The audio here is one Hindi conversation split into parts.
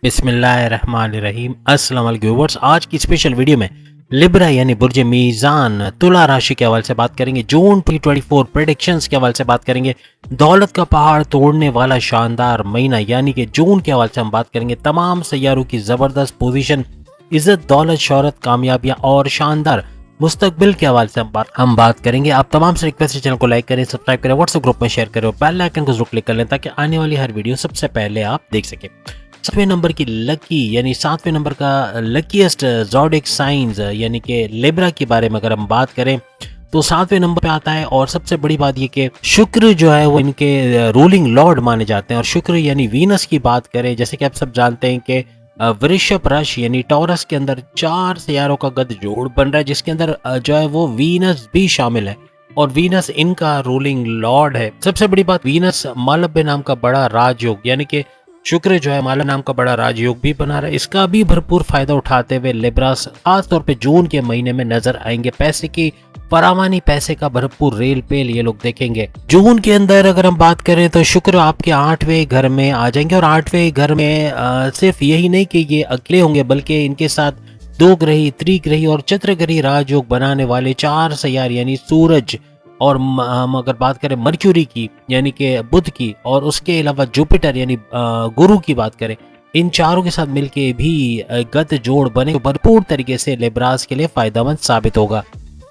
बिस्मिल्लाहिर्रहमानिर्रहीम। अस्सलाम वालेकुम व्यूअर्स, आज की स्पेशल वीडियो में लिब्रा यानी बुर्ज मीज़ान तुला राशि के हवाले से बात करेंगे। जून 2024 प्रेडिक्शंस के हवाले से बात करेंगे। दौलत का पहाड़ तोड़ने वाला शानदार महीना यानी कि जून के हवाले से हम बात करेंगे। तमाम सैयारों की ज़बरदस्त पोजीशन, इज्जत, दौलत, शोहरत, कामयाबियाँ और शानदार मुस्तकबिल के हवाले से हम बात करेंगे। आप तमाम से रिक्वेस्ट है, चैनल को लाइक करें, सब्सक्राइब करें, व्हाट्सएप ग्रुप में शेयर करें और बेल आइकन को जरूर क्लिक कर लें ताकि आने वाली हर वीडियो सबसे पहले आप देख सकें। 7वें नंबर की लकी यानी 7वें नंबर का लकीएस्ट ज़ोडिक साइंस यानी कि लिब्रा के बारे में अगर हम बात करें तो 7वें नंबर पे आता है। और सबसे बड़ी बात ये कि शुक्र जो है वो इनके रूलिंग लॉर्ड माने जाते हैं। और शुक्र यानी वीनस की बात करें, जैसे कि आप सब जानते हैं कि वृषभ राशि यानी टॉरस के अंदर 4 सियारों का गद जोड़ बन रहा है, जिसके अंदर जो है वो वीनस भी शामिल है और वीनस इनका रूलिंग लॉर्ड है। सबसे बड़ी बात, वीनस मालव्य नाम का बड़ा राजयोग यानी कि शुक्र जो है माला नाम का बड़ा राजयोग भी बना रहा है। इसका भी भरपूर फायदा उठाते हुए लिब्रास खास तौर पे जून के महीने में नजर आएंगे। पैसे की फरावानी, पैसे का भरपूर रेल पेल ये लोग देखेंगे। जून के अंदर अगर हम बात करें तो शुक्र आपके 8वें घर में आ जाएंगे। और 8वें घर में सिर्फ यही नहीं कि ये अकेले होंगे, बल्कि इनके साथ 2 ग्रही, त्रिग्रही और चतुर्ग्रही राजयोग बनाने वाले 4 सैयार यानी सूरज और हम अगर बात करें मर्क्यूरी की यानी कि बुध की, और उसके अलावा जुपिटर यानी गुरु की बात करें, इन चारों के साथ मिलके भी गत जोड़ बने तो भरपूर तरीके से लिब्रास के लिए फायदेमंद साबित होगा।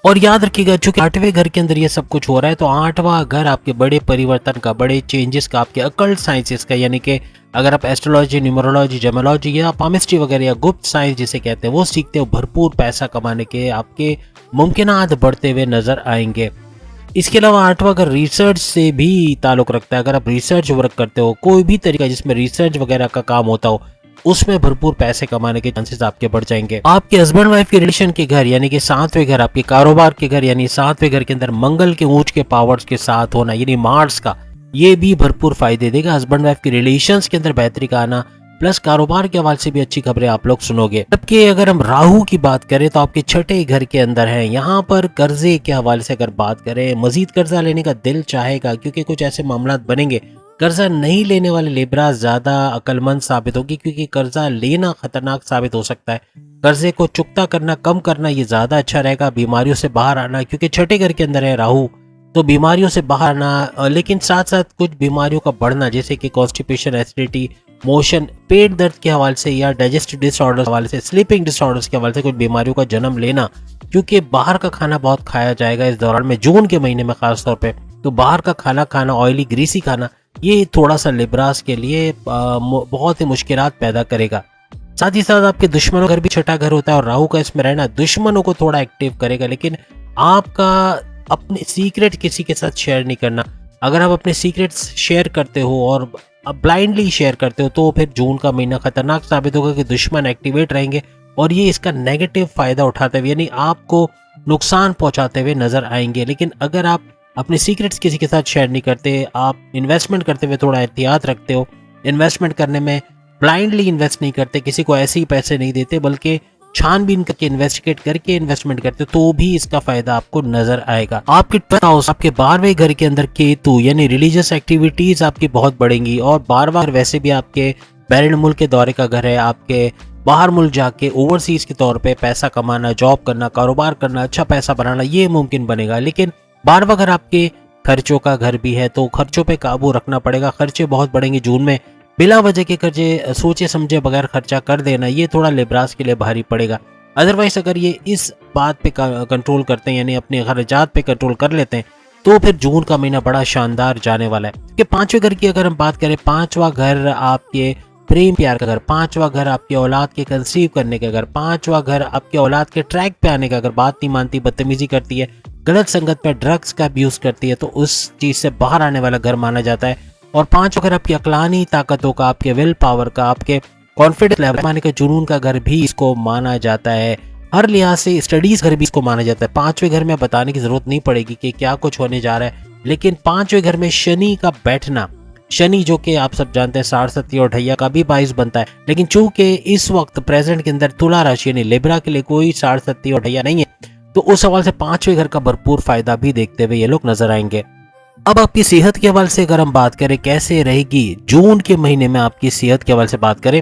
और याद रखिएगा, चूंकि 8वें घर के अंदर ये सब कुछ हो रहा है तो 8वां घर आपके बड़े परिवर्तन का, बड़े चेंजेस का, आपके अकल्ट साइंसेस का, यानी कि अगर आप एस्ट्रोलॉजी, न्यूमरोलॉजी, जेमोलॉजी या पामिस्ट्री वगैरह या गुप्त साइंस जिसे कहते हैं वो सीखते हो, भरपूर पैसा कमाने के आपके मुमकिनात बढ़ते हुए नजर आएंगे। इसके अलावा 8वां घर रिसर्च से भी ताल्लुक रखता है। अगर आप रिसर्च वर्क करते हो, कोई भी तरीका जिसमें रिसर्च वगैरह का काम होता हो, उसमें भरपूर पैसे कमाने के चांसेस आपके बढ़ जाएंगे। आपके हस्बैंड वाइफ के रिलेशन के घर यानी कि 7वें घर, आपके कारोबार के घर यानी 7वें घर के अंदर मंगल के ऊंच के पावर्स के साथ होना यानी मार्स का, ये भी भरपूर फायदे देगा। हस्बैंड वाइफ के रिलेशंस के अंदर बेहतरी का आना प्लस कारोबार के हवाले से भी अच्छी खबरें आप लोग सुनोगे। जबकि अगर हम राहु की बात करें तो आपके 6ठे घर के अंदर है। यहाँ पर कर्जे के हवाले से अगर बात करें, मजीद कर्जा लेने का दिल चाहेगा क्योंकि कुछ ऐसे मामला बनेंगे। कर्जा नहीं लेने वाले लिब्रा ज्यादा अक्लमंद साबित होगी क्योंकि कर्जा लेना खतरनाक साबित हो सकता है। कर्जे को चुकता करना, कम करना ये ज्यादा अच्छा रहेगा। बीमारियों से बाहर आना, क्योंकि 6ठे घर के अंदर है राहु, तो बीमारियों से बाहर आना, लेकिन साथ साथ कुछ बीमारियों का बढ़ना जैसे कि कॉन्स्टिपेशन, एसिडिटी, मोशन, पेट दर्द के हवाले से या डाइजेस्टिव डिसऑर्डर के हवाले से, स्लीपिंग डिसऑर्डर्स के हवाले से कुछ बीमारियों का जन्म लेना, क्योंकि बाहर का खाना बहुत खाया जाएगा इस दौरान में, जून के महीने में खास तौर पे। तो बाहर का खाना खाना, ऑयली ग्रीसी खाना, ये थोड़ा सा लिब्रास के लिए बहुत ही मुश्किलात पैदा करेगा। साथ ही साथ आपके दुश्मनों घर भी 6ठा घर होता है और राहु का इसमें रहना दुश्मनों को थोड़ा एक्टिव करेगा। लेकिन आपका अपने सीक्रेट किसी के साथ शेयर नहीं करना। अगर आप अपने सीक्रेट्स शेयर करते हो और ब्लाइंडली शेयर करते हो तो फिर जून का महीना खतरनाक साबित होगा कि दुश्मन एक्टिवेट रहेंगे और ये इसका नेगेटिव फायदा उठाते हुए यानी आपको नुकसान पहुंचाते हुए नजर आएंगे। लेकिन अगर आप अपने सीक्रेट्स किसी के साथ शेयर नहीं करते, आप इन्वेस्टमेंट करते हुए थोड़ा एहतियात रखते हो, इन्वेस्टमेंट करने में ब्लाइंडली इन्वेस्ट नहीं करते, किसी को ऐसे ही पैसे नहीं देते बल्कि छानबीन करके इन्वेस्टिगेट करके इन्वेस्टमेंट करते तो भी इसका फायदा आपको नजर आएगा। आपके 12th हाउस, आपके 12वें घर के अंदर केतु यानी रिलीजियस एक्टिविटीज आपकी बहुत बढ़ेंगी। और 12वां घर वैसे भी आपके बैरिन मुल्क के दौरे का घर है। आपके बाहर मुल्क जाके ओवरसीज के तौर पे पैसा कमाना, जॉब करना, कारोबार करना, अच्छा पैसा बनाना ये मुमकिन बनेगा। लेकिन 12वां घर आपके खर्चों का घर भी है तो खर्चों पे काबू रखना पड़ेगा। खर्चे बहुत बढ़ेंगे जून में, बिला वजह के कर्जे सोचे समझे बगैर खर्चा कर देना ये थोड़ा लिब्रास के लिए भारी पड़ेगा। अदरवाइज अगर ये इस बात पे कंट्रोल करते हैं यानी अपने खर्चात पे कंट्रोल कर लेते हैं तो फिर जून का महीना बड़ा शानदार जाने वाला है। कि 5वें घर की अगर हम बात करें, 5वां घर आपके प्रेम प्यार का घर, 5वां घर आपके औलाद के कंसीव करने का घर, 5वां घर आपके औलाद के ट्रैक पे आने का घर, बात नहीं मानती, बदतमीजी करती है, गलत संगत पे ड्रग्स का अब्यूज करती है तो उस चीज से बाहर आने वाला घर माना जाता है। और 5वां घर आपकी अक्लानी ताकतों का, आपके विल पावर का, आपके कॉन्फिडेंस लेवल माने के जुनून का घर भी इसको माना जाता है। हर लिहाज से स्टडीज घर भी इसको माना जाता है। 5वें घर में बताने की जरूरत नहीं पड़ेगी कि क्या कुछ होने जा रहा है, लेकिन 5वें घर में शनि का बैठना, शनि जो कि आप सब जानते हैं सारस्वती और ढैया का भी बाइस बनता है, लेकिन चूंकि इस वक्त प्रेजेंट के अंदर तुला राशि यानी लिब्रा के लिए कोई सारस्वती और ढैया नहीं है तो उस सवाल से 5वें घर का भरपूर फायदा भी देखते हुए ये लोग नजर आएंगे। अब आपकी सेहत के हवाले से अगर हम बात करें कैसे रहेगी जून के महीने में, आपकी सेहत के हवाले से बात करें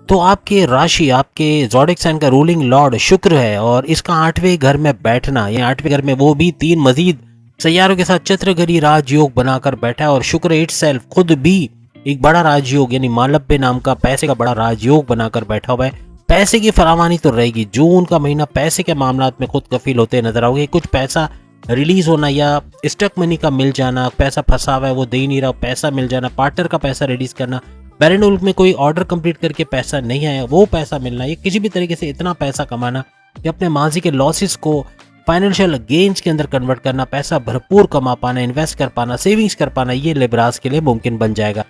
तो आपके राशि, आपके ज़ोडिएक साइन का रूलिंग लॉर्ड शुक्र है और इसका 8वें घर में बैठना, या 8वें घर में वो भी 3 मजीद सैयारों के साथ चंद्रगढ़ी राजयोग बनाकर बैठा है और शुक्र इटसेल्फ खुद भी एक बड़ा राजयोग यानी मालव्य नाम का पैसे का बड़ा राजयोग बनाकर बैठा हुआ है। पैसे की फरावानी तो रहेगी। जून का महीना पैसे के मामलात में खुद कफील होते नजर आओगे। कुछ पैसा रिलीज होना या स्टक मनी का मिल जाना, पैसा फंसा हुआ है वो दे नहीं रहा, पैसा मिल जाना, पार्टनर का पैसा रिलीज करना, बैरन में कोई ऑर्डर कंप्लीट करके पैसा नहीं आया वो पैसा मिलना, ये किसी भी तरीके से इतना पैसा कमाना कि अपने माजी के लॉसेस को फाइनेंशियल गेन्स के अंदर कन्वर्ट करना, पैसा भरपूर कमा पाना, इन्वेस्ट कर पाना, सेविंग्स कर पाना, ये लिब्रास के लिए मुमकिन बन जाएगा।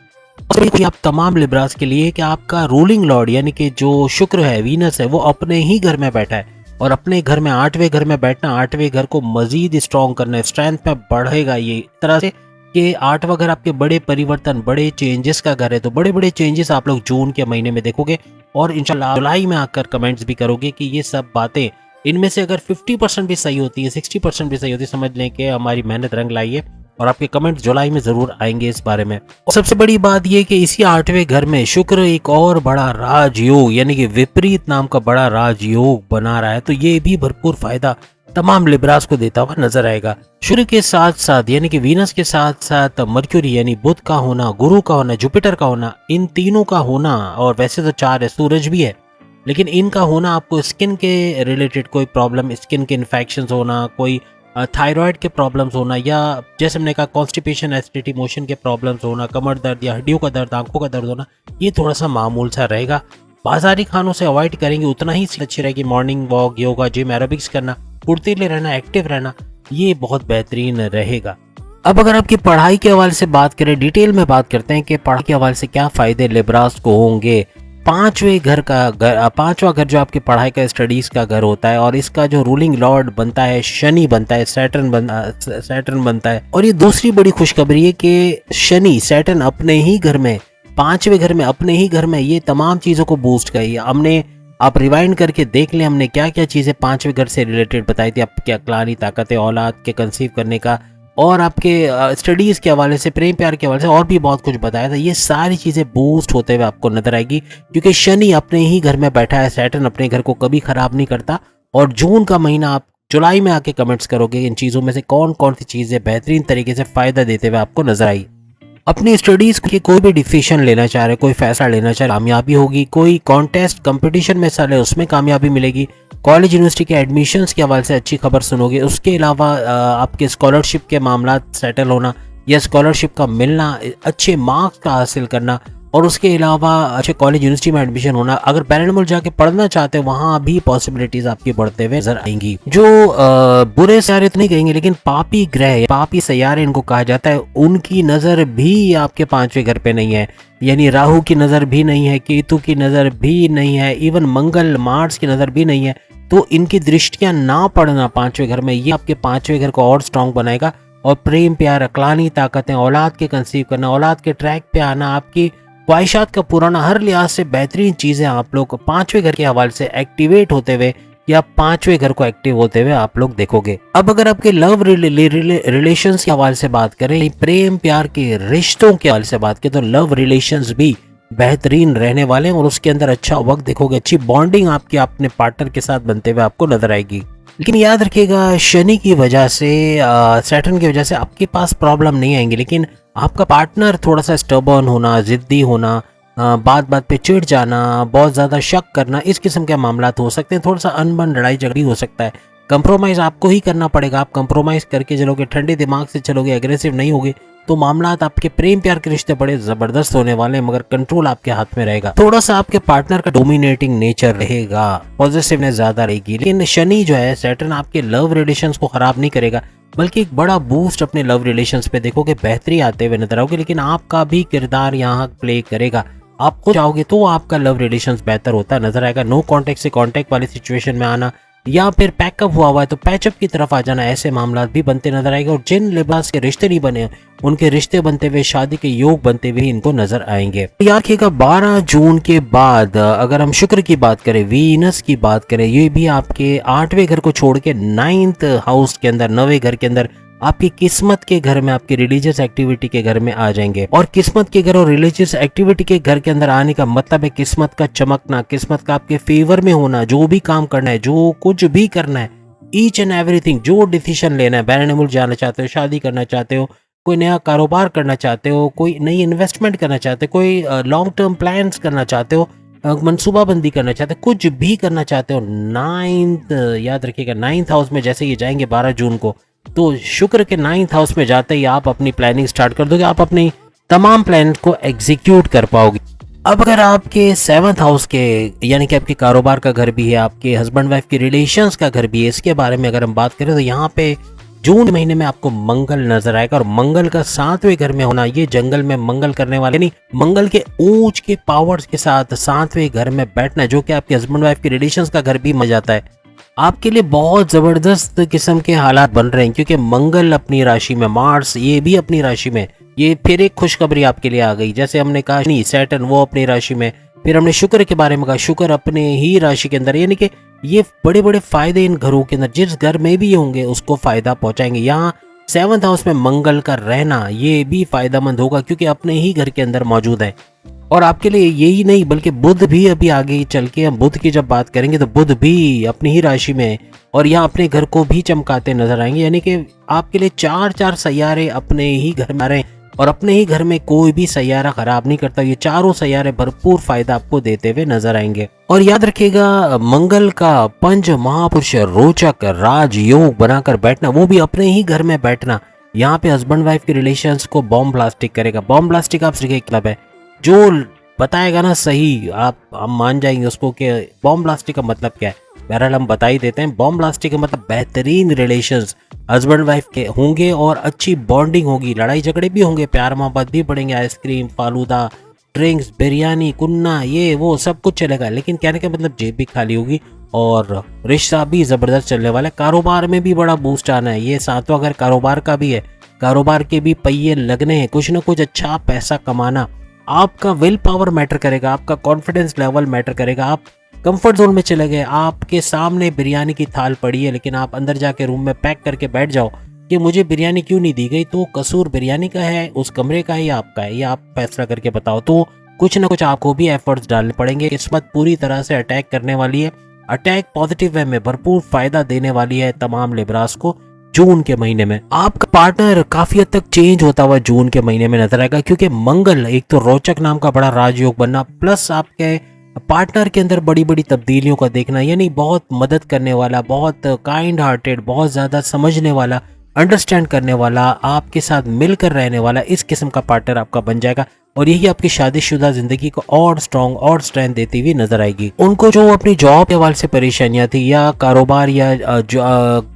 आप तमाम लिब्रास के लिए कि आपका रूलिंग लॉर्ड यानी कि जो शुक्र है, वीनस है, वो अपने ही घर में बैठा है और अपने घर में 8वें घर में बैठना 8वें घर को मजीद स्ट्रॉन्ग करना है, स्ट्रेंथ में बढ़ेगा। ये इस तरह से कि 8वां घर आपके बड़े परिवर्तन, बड़े चेंजेस का घर है, तो बड़े बड़े चेंजेस आप लोग जून के महीने में देखोगे और इंशाल्लाह जुलाई में आकर कमेंट्स भी करोगे कि ये सब बातें, इनमें से अगर 50% भी सही होती है, 60% भी सही होती है, समझ लें कि हमारी मेहनत रंग लाई है और आपके कमेंट जुलाई में जरूर आएंगे इस बारे में। और सबसे बड़ी बात यह कि इसी 8वें घर में शुक्र एक और बड़ा राजयोग यानी कि विपरीत नाम का बड़ा राजयोग बना रहा है, तो ये भी भरपूर फायदा तमाम लिब्रास को देता हुआ नजर आएगा। शुक्र के साथ साथ यानी कि वीनस के साथ साथ मर्क्यूरी यानी बुध का होना, गुरु का होना, जुपिटर का होना, इन तीनों का होना, और वैसे तो 4 है, सूरज भी है, लेकिन इनका होना आपको स्किन के रिलेटेड कोई प्रॉब्लम, स्किन के इन्फेक्शंस होना, कोई थायराइड के प्रॉब्लम्स होना, या जैसे हमने कहा कॉन्स्टिपेशन, एसिडिटी, मोशन के प्रॉब्लम्स होना, कमर दर्द या हड्डियों का दर्द, आंखों का दर्द होना, ये थोड़ा सा मामूल सा रहेगा। बाजारी खानों से अवॉइड करेंगे उतना ही अच्छी रहेगी। Morning walk, yoga, gym, aerobics करना, फुर्तीले रहना, एक्टिव रहना, ये बहुत बेहतरीन रहेगा। अब अगर आपकी पढ़ाई के हवाले से बात करें, डिटेल में बात करते हैं कि पढ़ाई के हवाले से क्या फायदे लिब्रास को होंगे। 5वां घर जो आपकी पढ़ाई का, स्टडीज का घर होता है और इसका जो रूलिंग लॉर्ड बनता है शनि बनता है, सैटर्न बनता है। और ये दूसरी बड़ी खुशखबरी है कि शनि, सैटर्न अपने ही घर में, 5वें घर में, अपने ही घर में, ये तमाम चीजों को बूस्ट करेगी। हमने, आप रिवाइंड करके देख लें, हमने क्या क्या चीजें 5वें घर से रिलेटेड बताई थी। आपकी अक्लानी ताकतें, औलाद के कंसीव करने का, और आपके स्टडीज़ के हवाले से, प्रेम प्यार के हवाले से और भी बहुत कुछ बताया था। ये सारी चीज़ें बूस्ट होते हुए आपको नजर आएगी क्योंकि शनि अपने ही घर में बैठा है, सैटर्न अपने घर को कभी खराब नहीं करता। और जून का महीना आप जुलाई में आके कमेंट्स करोगे इन चीज़ों में से कौन कौन सी चीज़ें बेहतरीन तरीके से फ़ायदा देते हुए आपको नजर आई। अपनी स्टडीज़ के कोई भी डिसीजन लेना चाह रहे, कोई फैसला लेना चाह रहे, कामयाबी होगी। कोई कॉन्टेस्ट कंपटीशन में हिस्सा ले, उसमें कामयाबी मिलेगी। कॉलेज यूनिवर्सिटी के एडमिशन्स के हवाले से अच्छी खबर सुनोगे। उसके अलावा आपके स्कॉलरशिप के मामला सेटल होना या स्कॉलरशिप का मिलना, अच्छे मार्क्स का हासिल करना, और उसके अलावा अच्छे कॉलेज यूनिवर्सिटी में एडमिशन होना। अगर पैरेंटल जाके पढ़ना चाहते हो वहाँ भी पॉसिबिलिटीज आपकी बढ़ते हुए नजर आएंगी। जो बुरे सैयारे तो नहीं कहेंगे, लेकिन पापी ग्रह, पापी सैयारे इनको कहा जाता है, उनकी नज़र भी आपके 5वें घर पे नहीं है। यानी राहु की नज़र भी नहीं है, केतु की नज़र भी नहीं है, इवन मंगल, मार्स की नज़र भी नहीं है। तो इनकी दृष्टियां ना पड़ना 5वें घर में, ये आपके 5वें घर को और स्ट्रांग बनाएगा। और प्रेम प्यार, अक्लानी ताकतें, औलाद के कंसीव करना, औलाद के ट्रैक पे आना, आपकी ख्वाहिशात का पुराना, हर लिहाज से बेहतरीन चीज़ें आप लोग 5वें घर के हवाले से एक्टिवेट होते हुए या 5वें घर को एक्टिव होते हुए आप लोग देखोगे। अब अगर आपके लव रिलेशंस के हवाले से बात करें, प्रेम प्यार के रिश्तों के हवाले से बात करें, तो लव रिलेशंस भी बेहतरीन रहने वाले हैं और उसके अंदर अच्छा वक्त देखोगे। अच्छी बॉन्डिंग आपकी अपने पार्टनर के साथ बनते हुए आपको नजर आएगी। लेकिन याद रखिएगा, शनि की वजह से, सैटर्न की वजह से आपके पास प्रॉब्लम नहीं आएंगी, लेकिन आपका पार्टनर थोड़ा सा स्टबर्न होना, जिद्दी होना, बात बात पे चिढ़ जाना, बहुत ज़्यादा शक करना, इस किस्म के मामला हो सकते हैं। थोड़ा सा अनबन, लड़ाई झगड़ी हो सकता है। कंप्रोमाइज़ आपको ही करना पड़ेगा। आप कंप्रोमाइज़ करके चलोगे, ठंडे दिमाग से चलोगे, एग्रेसिव नहीं होगे, तो मामलात आपके प्रेम प्यार के रिश्ते बड़े ज़बरदस्त होने वाले हैं, मगर कंट्रोल आपके हाथ में रहेगा। थोड़ा सा आपके पार्टनर का डोमिनेटिंग नेचर रहेगा, पॉजिटिवनेस ज़्यादा रहेगी। लेकिन शनि जो है, सैटर्न, आपके लव रिलेशंस को ख़राब नहीं करेगा, बल्कि एक बड़ा बूस्ट अपने लव रिलेशंस पे देखोगे, बेहतरी आते हुए नजर आओगे। लेकिन आपका भी किरदार यहाँ प्ले करेगा। आप खुद चाहोगे तो आपका लव रिलेशंस बेहतर होता नजर आएगा। नो कॉन्टेक्ट से कॉन्टेक्ट वाली सिचुएशन में आना, या फिर पैकअप हुआ है तो पैचअप की तरफ आ जाना, ऐसे मामला भी बनते नजर आएंगे। और जिन लिबास के रिश्ते नहीं बने, उनके रिश्ते बनते हुए, शादी के योग बनते हुए इनको नजर आएंगे। याद रखिएगा, 12 जून के बाद अगर हम शुक्र की बात करें, वीनस की बात करें, ये भी आपके 8वें घर को छोड़ के 9th हाउस के अंदर, 9वें घर के अंदर आपकी किस्मत के घर में, आपकी रिलीजियस एक्टिविटी के घर में आ जाएंगे। और किस्मत के घर और रिलीजियस एक्टिविटी के घर के अंदर आने का मतलब है किस्मत का चमकना, किस्मत का आपके फेवर में होना। जो भी काम करना है, जो कुछ भी करना है, ईच एंड एवरीथिंग, जो डिसीजन लेना है, बैरन मुल्क जाना चाहते हो, शादी करना चाहते हो, कोई नया कारोबार करना चाहते हो, कोई नई इन्वेस्टमेंट करना चाहते हो, कोई लॉन्ग टर्म प्लान्स करना चाहते हो, मनसूबाबंदी करना चाहते हो, कुछ भी करना चाहते हो, नाइन्थ, याद रखिएगा, 9th हाउस में जैसे ये जाएंगे 12 जून को, तो शुक्र के 9th हाउस में जाते ही आप अपनी प्लानिंग स्टार्ट कर दोगे, आप अपनी तमाम प्लान को एग्जीक्यूट कर पाओगे। अब अगर आपके 7th हाउस के, यानी कि आपके कारोबार का घर भी है, आपके हस्बैंड वाइफ के रिलेशंस का घर भी है, इसके बारे में अगर हम बात करें तो यहाँ पे जून महीने में आपको मंगल नजर आएगा। और मंगल का 7वें घर में होना, ये जंगल में मंगल करने वाले, यानी मंगल के ऊंच के पावर्स के साथ 7वें घर में बैठना, जो कि आपके हस्बैंड वाइफ के रिलेशंस का घर भी मजा जाता है, आपके लिए बहुत जबरदस्त किस्म के हालात बन रहे हैं। क्योंकि मंगल अपनी राशि में, मार्स ये भी अपनी राशि में, ये फिर एक खुशखबरी आपके लिए आ गई। जैसे हमने कहा नहीं, सैटर्न वो अपनी राशि में, फिर हमने शुक्र के बारे में कहा, शुक्र अपने ही राशि के अंदर, यानी कि ये बड़े बड़े फायदे इन घरों के अंदर, जिस घर में भी होंगे उसको फायदा पहुंचाएंगे। यहाँ 7th हाउस में मंगल का रहना ये भी फायदेमंद होगा, क्योंकि अपने ही घर के अंदर मौजूद है। और आपके लिए यही नहीं, बल्कि बुध भी अभी आगे चल के, हम बुध की जब बात करेंगे तो बुध भी अपनी ही राशि में और यहाँ अपने घर को भी चमकाते नजर आएंगे। यानी कि आपके लिए 4 सैयारे अपने ही घर में आ रहे हैं, और अपने ही घर में कोई भी सैयारा खराब नहीं करता। ये चारों सैयारे भरपूर फायदा आपको देते हुए नजर आएंगे। और याद रखिएगा, मंगल का पंच महापुरुष रोचक राजयोग बनाकर बैठना, वो भी अपने ही घर में बैठना, यहाँ पे हस्बैंड वाइफ के रिलेशंस को बॉम्ब ब्लास्टिक करेगा। बॉम्ब ब्लास्टिक आप सिर्फ एक क्लब है जो बताएगा ना सही, हम मान जाएंगे उसको कि बॉम्ब ब्लास्टिक का मतलब क्या है। बहरहाल हम बता ही देते हैं, बॉम्ब ब्लास्टिक का मतलब बेहतरीन रिलेशंस हस्बैंड वाइफ के होंगे और अच्छी बॉन्डिंग होगी, लड़ाई झगड़े भी होंगे, प्यार मोहब्बत भी बढ़ेंगे, आइसक्रीम, फालूदा, ड्रिंक्स, बिरयानी, कुन्ना, ये वो सब कुछ चलेगा। लेकिन कहने का मतलब जेब भी खाली होगी और रिश्ता भी जबरदस्त चलने वाला है। कारोबार में भी बड़ा बूस्ट आना है। ये 7वां घर कारोबार का भी है, कारोबार के भी पहिए लगने हैं, कुछ ना कुछ अच्छा पैसा कमाना। आपका विल पावर मैटर करेगा, आपका कॉन्फिडेंस लेवल मैटर करेगा। आप कंफर्ट जोन में चले गए, आपके सामने बिरयानी की थाल पड़ी है, लेकिन आप अंदर जाके रूम में पैक करके बैठ जाओ कि मुझे बिरयानी क्यों नहीं दी गई, तो कसूर बिरयानी का है, उस कमरे का है या आपका है, ये आप फैसला करके बताओ। तो कुछ ना कुछ आपको भी एफर्ट्स डालने पड़ेंगे। किस्मत पूरी तरह से अटैक करने वाली है, अटैक पॉजिटिव वे में भरपूर फायदा देने वाली है तमाम लिब्रास को जून के महीने में। आपका पार्टनर काफी हद तक चेंज होता हुआ जून के महीने में नजर आएगा, क्योंकि मंगल एक तो रोचक नाम का बड़ा राजयोग बनना, प्लस आपके पार्टनर के अंदर बड़ी बड़ी तब्दीलियों का देखना, यानी बहुत मदद करने वाला, बहुत काइंड हार्टेड, बहुत ज्यादा समझने वाला, अंडरस्टैंड करने वाला, आपके साथ मिलकर रहने वाला, इस किस्म का पार्टनर आपका बन जाएगा। और यही आपकी शादीशुदा जिंदगी को और स्ट्रॉन्ग और स्ट्रेंथ देती हुई नजर आएगी। उनको जो अपनी जॉब के हवाले से परेशानियां थी, या कारोबार या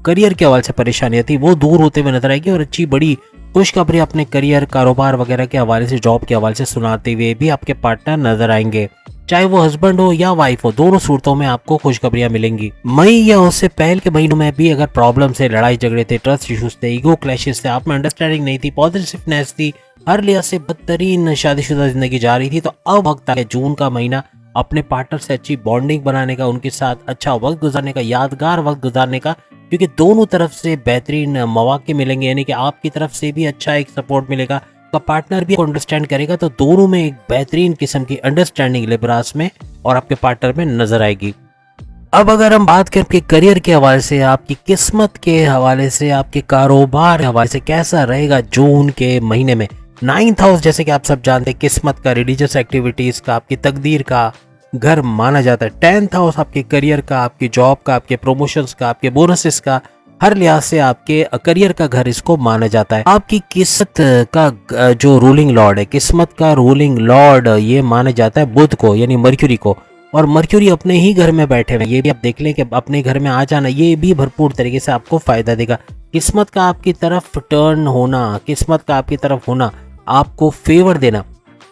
करियर के हवाले से परेशानियां थी, वो दूर होते हुए नजर आएगी। और अच्छी बड़ी खुशखबरी अपने करियर, कारोबार वगैरह के हवाले से, जॉब के हवाले से सुनाते हुए भी आपके पार्टनर नजर आएंगे। चाहे वो हस्बैंड हो या वाइफ हो, दोनों सूरतों में आपको खुशखबरियां मिलेंगी। मई या उससे पहले के महीनों में भी अगर प्रॉब्लम से, लड़ाई झगड़े थे, ट्रस्ट इश्यूज थे, ईगो क्लैशेस थे, आप में अंडरस्टैंडिंग नहीं थी, पॉजिटिवनेस थी, हर लिहाज से बदतरीन शादीशुदा जिंदगी जा रही थी, तो अब वक्त है जून का महीना अपने पार्टनर से अच्छी बॉन्डिंग बनाने का, उनके साथ अच्छा वक्त गुजारने का, यादगार वक्त गुजारने का, क्योंकि दोनों तरफ से बेहतरीन मौके मिलेंगे। यानी कि आपकी तरफ से भी अच्छा एक सपोर्ट मिलेगा, का पार्टनर भी अंडरस्टैंड करेगा, तो दोनों में एक बेहतरीन किस्म की अंडरस्टैंडिंग लिब्रास में और आपके पार्टनर में नजर आएगी। अब अगर हम बात करें आपके करियर के हवाले से, आपकी किस्मत के हवाले से, आपके कारोबार के हवाले से कैसा रहेगा जून के महीने में। 9th हाउस जैसे कि आप सब जानते हैं किस्मत का, रिलीजियस एक्टिविटीज का, आपकी तकदीर का घर माना जाता है। 10th हाउस आपके करियर का, आपकी जॉब का, आपके प्रमोशंस का, आपके बोनसेस का, हर लिहाज से आपके करियर का घर इसको माना जाता है। आपकी किस्मत का जो रूलिंग लॉर्ड है, किस्मत का रूलिंग लॉर्ड ये माना जाता है बुध को, यानी मर्क्यूरी को। और मर्क्यूरी अपने ही घर में बैठे हुए, ये भी आप देख लें कि अपने घर में आ जाना, ये भी भरपूर तरीके से आपको फायदा देगा। किस्मत का आपकी तरफ टर्न होना, किस्मत का आपकी तरफ होना, आपको फेवर देना,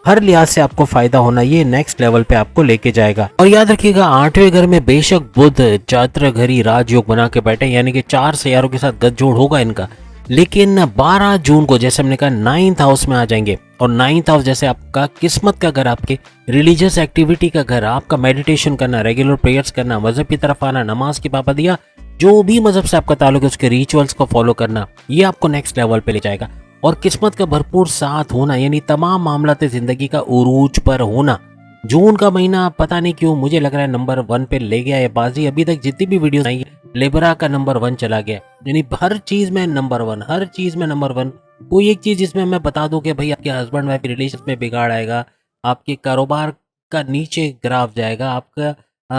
हर लिहाज से आपको फायदा होना, ये नेक्स्ट लेवल पे आपको लेके जाएगा। और याद रखिएगा 8वें घर में बेशक बुध चात्र घरी राजयोग बना के बैठे, यानी कि 4 सैयारों के साथ गठजोड़ होगा इनका, लेकिन 12 जून को जैसे हमने कहा 9th हाउस में आ जाएंगे। और 9th हाउस जैसे आपका किस्मत का घर, आपके रिलीजियस एक्टिविटी का घर, आपका मेडिटेशन करना, रेगुलर प्रेयर्स करना, मजहब की तरफ आना, नमाज की पाबंदियां, जो भी मजहब से आपका ताल्लुक है उसके रिचुअल्स को फॉलो करना, ये आपको नेक्स्ट लेवल पे ले जाएगा। और किस्मत का भरपूर साथ होना, यानी तमाम मामलाते जिंदगी का उरूज पर होना। जून का महीना पता नहीं क्यों मुझे लग रहा है नंबर 1 पे ले गया है बाजी। अभी तक जितनी भी वीडियो आई लिब्रा का नंबर 1 चला गया, यानी हर चीज में नंबर 1, हर चीज में नंबर 1। कोई एक चीज जिसमें मैं बता दूं कि भाई आपके हस्बैंड वाइफ रिलेशन में बिगाड़ आएगा, आपके कारोबार का नीचे ग्राफ जाएगा, आपका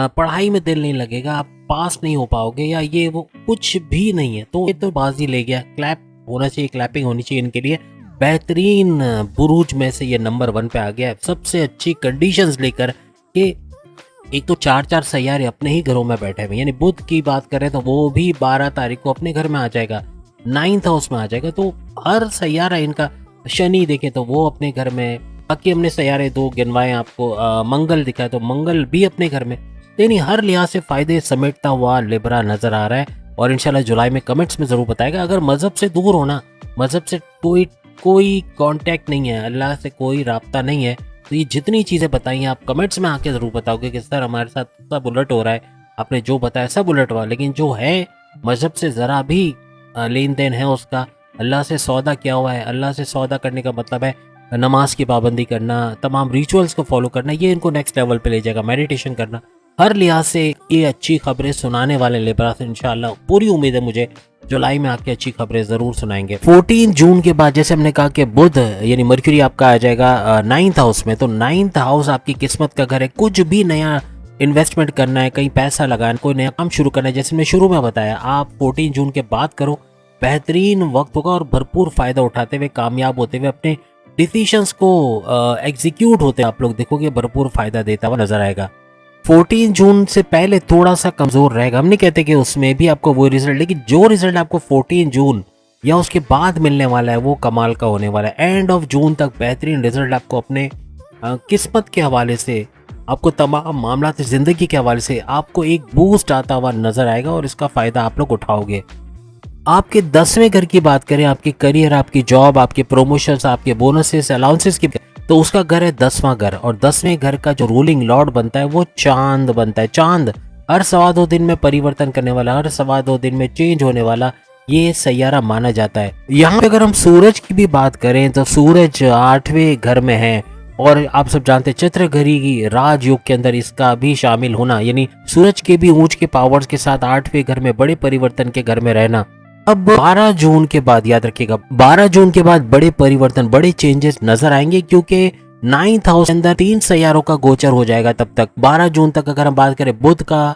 पढ़ाई में दिल नहीं लगेगा, आप पास नहीं हो पाओगे, या ये वो कुछ भी नहीं है, तो ये तो बाजी ले गया। क्लैप होना चाहिए, क्लैपिंग होनी चाहिए इनके लिए। बेहतरीन बुरूज में से ये नंबर 1 पे आ गया है, सबसे अच्छी कंडीशंस लेकर के। एक तो 4-4 सैयारे अपने ही घरों में बैठे हुए, यानी बुध की बात करें तो वो भी 12 तारीख को अपने घर में आ जाएगा, 9th हाउस में आ जाएगा। तो हर सैयारा इनका, शनि देखे तो वो अपने घर में, बाकी हमने सैयारे 2 गिनवाए आपको, मंगल दिखा तो मंगल भी अपने घर में। यानी हर लिहाज से फायदे समेटता हुआ लिब्रा नजर आ रहा है, और इंशाल्लाह जुलाई में कमेंट्स में जरूर बताएगा। अगर मजहब से दूर होना, मजहब से कोई कांटेक्ट नहीं है, अल्लाह से कोई राब्ता नहीं है, तो ये जितनी चीज़ें बताई आप कमेंट्स में आके ज़रूर बताओगे कि सर हमारे साथ सब उलट हो रहा है, आपने जो बताया सब उलट हुआ। लेकिन जो है मजहब से ज़रा भी लेन देन है उसका, अल्लाह से सौदा किया हुआ है। अल्लाह से सौदा करने का मतलब है नमाज की पाबंदी करना, तमाम रिचुअल्स को फॉलो करना, ये इनको नेक्स्ट लेवल पे ले जाएगा। मेडिटेशन करना, हर लिहाज से ये अच्छी खबरें सुनाने वाले लिब्रा से इंशाल्लाह पूरी उम्मीद है मुझे जुलाई में आके अच्छी खबरें जरूर सुनाएंगे। 14 जून के बाद जैसे हमने कहा कि बुध यानी मर्क्यूरी आपका आ जाएगा 9th हाउस में, तो 9th हाउस आपकी किस्मत का घर है। कुछ भी नया इन्वेस्टमेंट करना है, कहीं पैसा लगाना, कोई नया काम शुरू करना है, जैसे मैं शुरू में बताया, आप 14 जून के बाद करो, बेहतरीन वक्त होगा और भरपूर फायदा उठाते हुए, कामयाब होते हुए, अपने डिसीजंस को एग्जीक्यूट होते आप लोग देखोगे भरपूर फायदा देता हुआ नजर आएगा। 14 जून से पहले थोड़ा सा कमजोर रहेगा, हम नहीं कहते कि उसमें भी आपको वो रिजल्ट, लेकिन जो रिजल्ट आपको 14 जून या उसके बाद मिलने वाला है वो कमाल का होने वाला है। एंड ऑफ जून तक बेहतरीन रिजल्ट आपको अपने किस्मत के हवाले से, आपको तमाम मामला जिंदगी के हवाले से आपको एक बूस्ट आता हुआ नजर आएगा, और इसका फायदा आप लोग उठाओगे। आपके 10वें घर की बात करें, आपके करियर, आपकी जॉब, आपके प्रमोशंस, आपके बोनसेस, अलाउंसेस की, तो उसका घर है 10वां घर, और 10वें घर का जो रूलिंग लॉर्ड बनता है वो चांद बनता है। चांद हर 2.25 दिन में परिवर्तन करने वाला, हर 2.25 दिन में चेंज होने वाला ये सैयारा माना जाता है। यहाँ पे अगर हम सूरज की भी बात करें तो सूरज 8वें घर में है, और आप सब जानते हैं चित्रघरी की राजयोग के अंदर इसका भी शामिल होना, यानी सूरज के भी ऊंच के पावर्स के साथ 8वें घर में बड़े परिवर्तन के घर में रहना। अब 12 जून के बाद याद रखिएगा, 12 जून के बाद बड़े परिवर्तन, बड़े चेंजेस नजर आएंगे, क्योंकि 9th हाउस के अंदर 3 सैयारों का गोचर हो जाएगा। तब तक 12 जून तक अगर हम बात करें बुध का,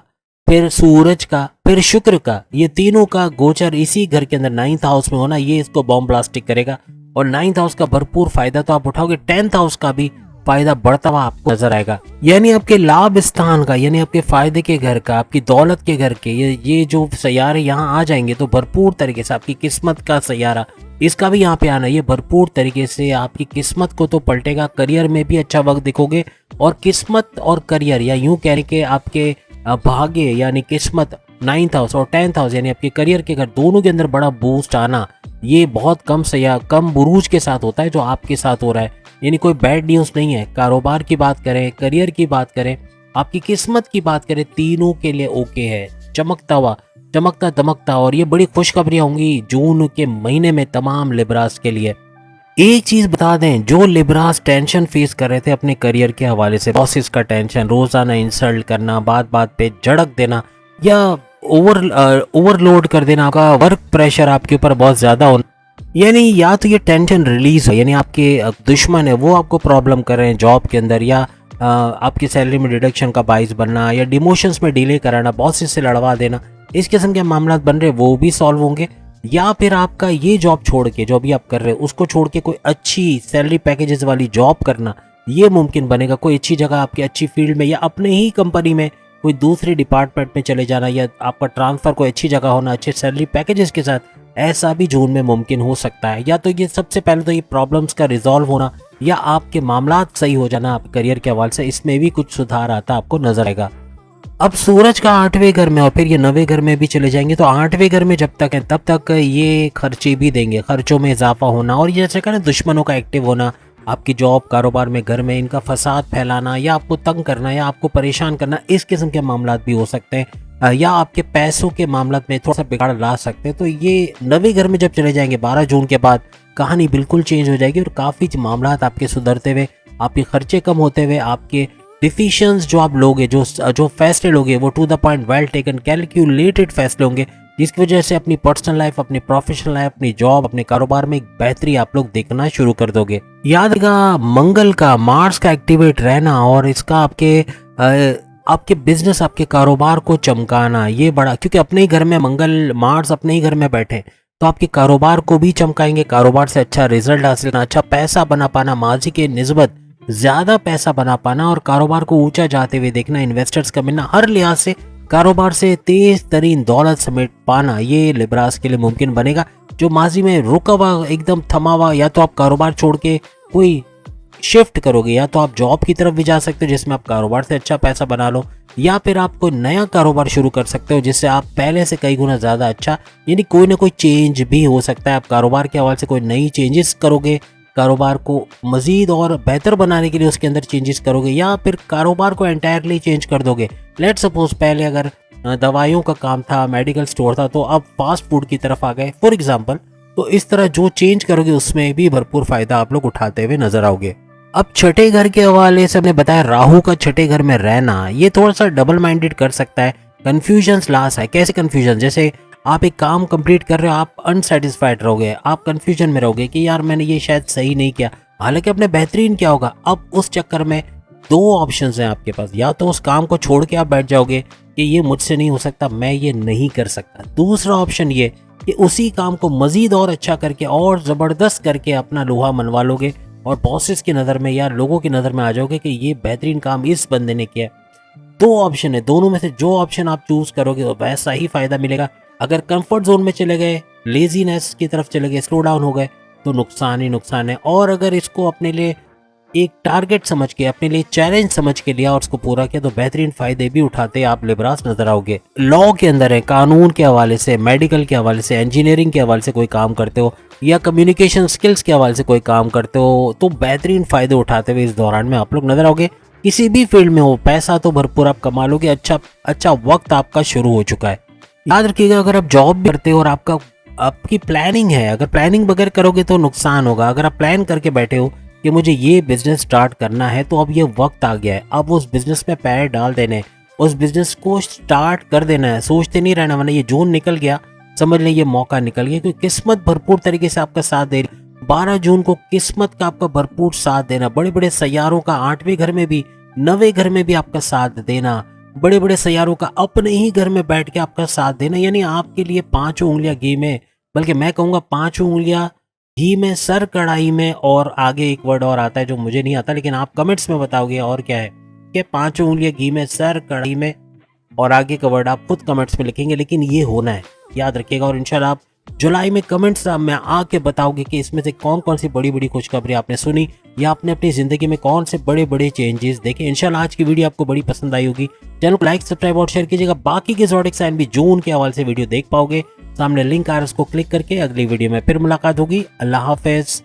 फिर सूरज का, फिर शुक्र का, ये तीनों का गोचर इसी घर के अंदर 9th हाउस में होना, ये इसको बॉम्ब ब्लास्टिक करेगा, और 9th हाउस का भरपूर फायदा तो आप उठाओगे। 10th हाउस का भी फायदा बढ़ता हुआ आपको नजर आएगा, यानी आपके लाभ स्थान का, यानी आपके फायदे के घर का, आपकी दौलत के घर के ये जो सैयारे यहाँ आ जाएंगे तो भरपूर तरीके से आपकी किस्मत का सैयारा, इसका भी यहाँ पे आना, ये भरपूर तरीके से आपकी किस्मत को तो पलटेगा। करियर में भी अच्छा वक्त दिखोगे, और किस्मत और करियर, या यूं कह रहे कि आपके भाग्य यानी किस्मत 9th हाउस और 10th हाउस यानी आपके करियर के घर, दोनों के अंदर बड़ा बूस्ट आना, ये बहुत कम बुरूज के साथ होता है जो आपके साथ हो रहा है। यानी कोई बैड न्यूज़ नहीं है। कारोबार की बात करें, करियर की बात करें, आपकी किस्मत की बात करें, तीनों के लिए ओके है, चमकता दमकता। और ये बड़ी खुशखबरियां होंगी जून के महीने में तमाम लिब्रास के लिए। एक चीज बता दें, जो लिब्रास टेंशन फेस कर रहे थे अपने करियर के हवाले से, बॉसेस का टेंशन, रोजाना इंसल्ट करना, बात बात पे झड़क देना, या ओवरलोड कर देना, आपका वर्क प्रेशर आपके ऊपर बहुत ज्यादा होना, यानी या तो ये टेंशन रिलीज है, यानी आपके दुश्मन है वो आपको प्रॉब्लम कर रहे हैं जॉब के अंदर, या आपकी सैलरी में डिडक्शन का बाइस बनना, या डिमोशंस में डिले कराना, बॉसेस से लड़वा देना, इस किस्म के मामला बन रहे वो भी सॉल्व होंगे। या फिर आपका ये जॉब छोड़ के, जो भी आप कर रहे हो उसको छोड़ के कोई अच्छी सैलरी पैकेजेस वाली जॉब करना, ये मुमकिन बनेगा। कोई अच्छी जगह आपकी अच्छी फील्ड में, या अपने ही कंपनी में कोई दूसरे डिपार्टमेंट में चले जाना, या आपका ट्रांसफर कोई अच्छी जगह होना अच्छे सैलरी पैकेजेस के साथ, ऐसा भी जून में मुमकिन हो सकता है। या तो ये सबसे पहले तो ये प्रॉब्लम्स का रिजॉल्व होना, या आपके मामलात सही हो जाना आप करियर के हवाले से, इसमें भी कुछ सुधार आता आपको नजर आएगा। अब सूरज का 8वें घर में और फिर ये 9वें घर में भी चले जाएंगे, तो 8वें घर में जब तक है तब तक ये खर्चे भी देंगे, खर्चों में इजाफा होना, और ये जैसे कहना दुश्मनों का एक्टिव होना, आपकी जॉब, कारोबार में, घर में इनका फसाद फैलाना, या आपको तंग करना, या आपको परेशान करना, इस किस्म के मामला भी हो सकते हैं। या आपके पैसों के मामला में थोड़ा सा बिगाड़ ला सकते हैं। तो ये नवे घर में जब चले जाएंगे 12 जून के बाद, कहानी बिल्कुल चेंज हो जाएगी और काफ़ी मामला आपके सुधरते हुए, आपके खर्चे कम होते हुए, आपके डिसीशंस जो आप लोगे, जो फैसले लोगे वो to the point, well taken, calculated फैसले होंगे, जिसकी वजह से अपनी पर्सनल लाइफ, अपनी प्रोफेशनल लाइफ, अपनी जॉब, अपने कारोबार में एक बेहतरी आप लोग देखना शुरू कर दोगे। याद रखिएगा, मंगल का, मार्स का एक्टिवेट रहना और इसका आपके बिजनेस, आपके कारोबार को चमकाना, ये बड़ा, क्योंकि अपने ही घर में मंगल, मार्स अपने ही घर में बैठे, तो आपके कारोबार को भी चमकाएंगे। कारोबार से अच्छा रिजल्ट हासिल करना, अच्छा पैसा बना पाना, माजी के निस्बत ज्यादा पैसा बना पाना और कारोबार को ऊंचा जाते हुए देखना, इन्वेस्टर्स का मिलना, हर लिहाज से कारोबार से तेज तरीन दौलत समेट पाना, ये लिब्रास के लिए मुमकिन बनेगा। जो माजी में रुका हुआ, एकदम थमा हुआ, या तो आप कारोबार छोड़ के कोई शिफ्ट करोगे, या तो आप जॉब की तरफ भी जा सकते हो जिसमें आप कारोबार से अच्छा पैसा बना लो, या फिर आप कोई नया कारोबार शुरू कर सकते हो जिससे आप पहले से कई गुना ज़्यादा अच्छा, यानी कोई ना कोई चेंज भी हो सकता है। आप कारोबार के हवाले से कोई नई चेंजेस करोगे, कारोबार को मज़ीद और बेहतर बनाने के लिए उसके अंदर चेंजेस करोगे, या फिर कारोबार को एंटायरली चेंज कर दोगे। लेट्स सपोज पहले अगर दवाइयों का काम था, मेडिकल स्टोर था, तो अब फास्ट फूड की तरफ आ गए फॉर एग्जांपल। तो इस तरह जो चेंज करोगे उसमें भी भरपूर फायदा आप लोग उठाते हुए नजर आओगे। अब छठे घर के हवाले से हमने बताया, राहु का छठे घर में रहना ये थोड़ा सा डबल माइंडेड कर सकता है, कंफ्यूजन लास है। कैसे कंफ्यूजन? जैसे आप एक काम कंप्लीट कर रहे हो, आप अनसेटिस्फाइड रहोगे, आप कंफ्यूजन में रहोगे कि यार मैंने ये शायद सही नहीं किया, हालांकि आपने बेहतरीन किया होगा। अब उस चक्कर में दो ऑप्शंस हैं आपके पास, या तो उस काम को छोड़ के आप बैठ जाओगे कि ये मुझसे नहीं हो सकता, मैं ये नहीं कर सकता। दूसरा ऑप्शन ये कि उसी काम को मजीद और अच्छा करके और ज़बरदस्त करके अपना लोहा मनवा लोगे और बॉसेस की नज़र में या लोगों की नज़र में आ जाओगे कि ये बेहतरीन काम इस बंदे ने किया। दो ऑप्शन है, दोनों में से जो ऑप्शन आप चूज करोगे वैसा ही फायदा मिलेगा। अगर कंफर्ट जोन में चले गए, लेजीनेस की तरफ चले गए, स्लो डाउन हो गए, तो नुकसान ही नुकसान है। और अगर इसको अपने लिए एक टारगेट समझ के, अपने लिए चैलेंज समझ के लिया और उसको पूरा किया, तो बेहतरीन फायदे भी उठाते आप लिब्रास नजर आओगे। लॉ के अंदर है, कानून के हवाले से, मेडिकल के हवाले से, इंजीनियरिंग के हवाले से कोई काम करते हो या कम्युनिकेशन स्किल्स के हवाले से कोई काम करते हो, तो बेहतरीन फायदे उठाते हुए इस दौरान में आप लोग नजर आओगे। किसी भी फील्ड में हो, पैसा तो भरपूर आप कमा लोगे, अच्छा वक्त आपका शुरू हो चुका है। याद रखिएगा, अगर आप जॉब भी करते हो और आपकी प्लानिंग है, अगर प्लानिंग बगैर करोगे तो नुकसान होगा। अगर आप प्लान करके बैठे हो कि मुझे ये बिजनेस स्टार्ट करना है, तो अब ये वक्त आ गया है, अब उस बिजनेस में पैर डाल देने, उस बिजनेस को स्टार्ट कर देना है, सोचते नहीं रहना। वरना ये जून निकल गया, समझ लें ये मौका निकल गया, क्योंकि किस्मत भरपूर तरीके से आपका साथ दे रही। 12 जून को किस्मत का आपका भरपूर साथ देना, बड़े बड़े सैयारों का 8वें घर में भी, 9वें घर में भी आपका साथ देना, बड़े बड़े सैयारों का अपने ही घर में बैठ के आपका साथ देना, यानी आपके लिए 5 उंगलियां घी में, बल्कि मैं कहूँगा 5 उंगलियां घी में, सर कढ़ाई में, और आगे एक वर्ड और आता है जो मुझे नहीं आता, लेकिन आप कमेंट्स में बताओगे और क्या है कि 5 उंगलियां घी में, सर कढ़ाई में, और आगे का वर्ड आप खुद कमेंट्स में लिखेंगे, लेकिन ये होना है, याद रखिएगा। और इंशाल्लाह आप जुलाई में कमेंट्स में आके बताओगे कि इसमें से कौन कौन सी बड़ी बड़ी खुशखबरी आपने सुनी या आपने अपनी जिंदगी में कौन से बड़े बड़े चेंजेस देखे। इंशाल्लाह आज की वीडियो आपको बड़ी पसंद आई होगी। चैनल को लाइक, सब्सक्राइब और शेयर कीजिएगा। बाकी के ज़ोडिएक साइन भी जून के हवाले से वीडियो देख पाओगे, सामने लिंक आ रहा है, उसको क्लिक करके। अगली वीडियो में फिर मुलाकात होगी। अल्लाह हाफिज।